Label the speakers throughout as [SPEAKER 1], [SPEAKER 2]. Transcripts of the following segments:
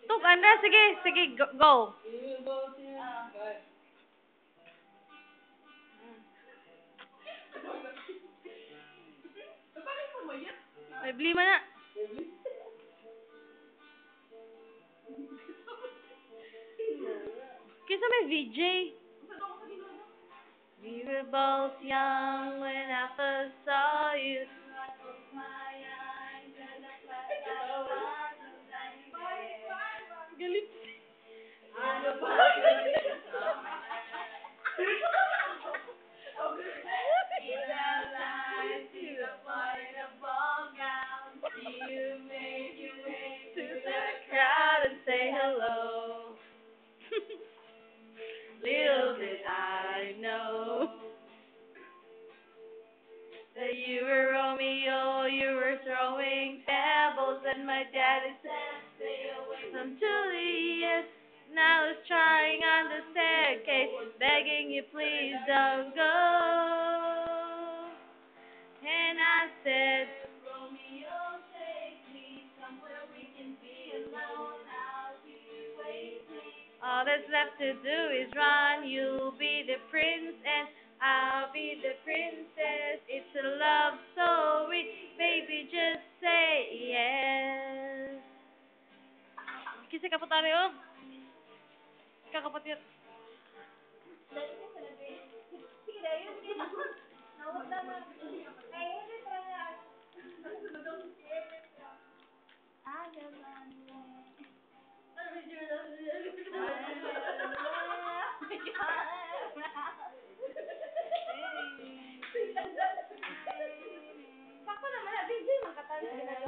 [SPEAKER 1] Tukan na, sige, sige, go. May bili man na. Kisa may VJ. We were both young when I first saw you. Galit. To the crowd and say hello. Little did I know that you were Romeo, you were throwing pebbles, and my daddy said, stay away from Juliet. Now he's trying on the staircase, begging you please don't go. And I said, Romeo, take me somewhere we can be alone. I'll be waiting. All that's left to do is run. You'll be the prince and I'll be the princess. It's a love story, baby, just say yes. Kasi kapatari, oh. Kakapatid.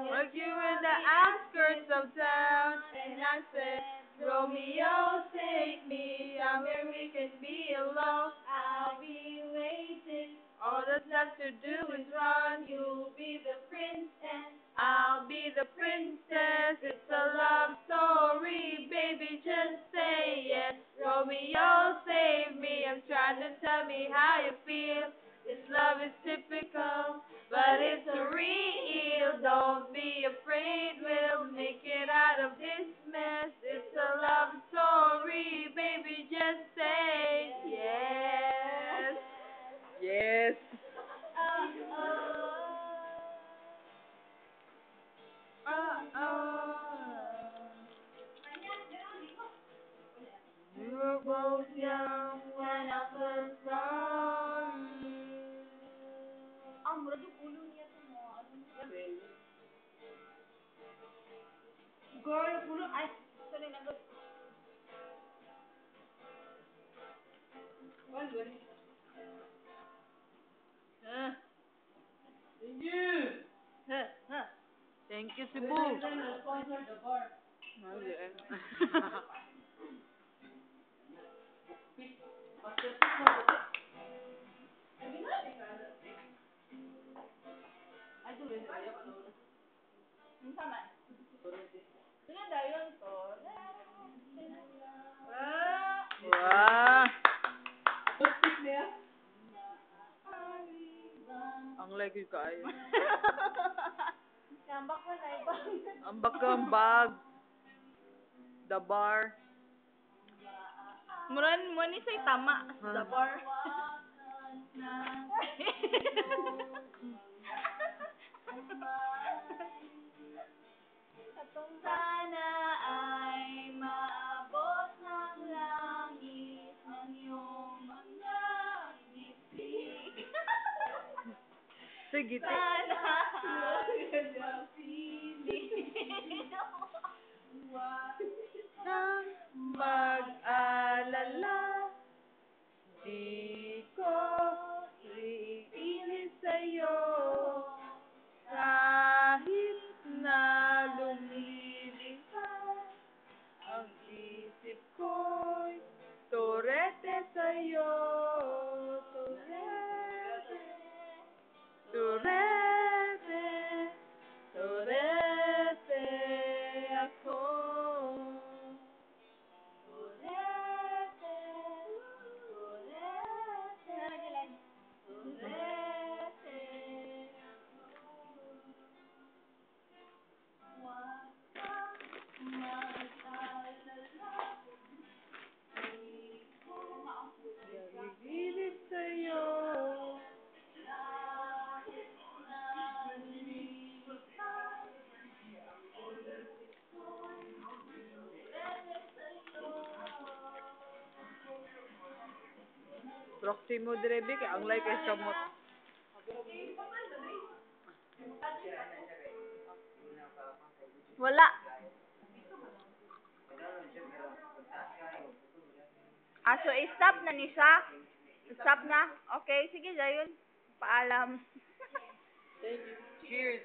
[SPEAKER 1] Like you in the outskirts of town, and I said, Romeo, take me somewhere we can be alone. I'll be waiting. All that's left to do is run. You'll be the prince and I'll be the princess. It's a love story, baby, just say yes. Romeo, save me. I'm trying to tell me how you feel. This love is typical, but it's real. Don't be afraid, we'll make it out of this mess. It's a love story, baby, just say yes. Yes. We were both young when I first saw you. Murad yung ulo niya ito mo. Girl, ulo. Ay, sorry na. Thank you. Thank you, Cebu. Wah. Ang lagi kayo. Ambak ka ang bag. The bar.
[SPEAKER 2] Muran mo ni say tama sa bar. Sana ay maabot ng langit ng iyong mga ngiti.
[SPEAKER 1] Sige.
[SPEAKER 2] Sana ay mapiling.
[SPEAKER 1] Huwag kang mag-alala, di ko iinis sa'yo, kahit na lumilipad ang isip ko'y torete sa'yo, torete, torete, torete ako. proxy mo dire bi kay ang like kay samot.
[SPEAKER 2] Wala. So i-stop na ni siya. Stop na. Okay, sige dayon. Paalam.
[SPEAKER 1] Cheers.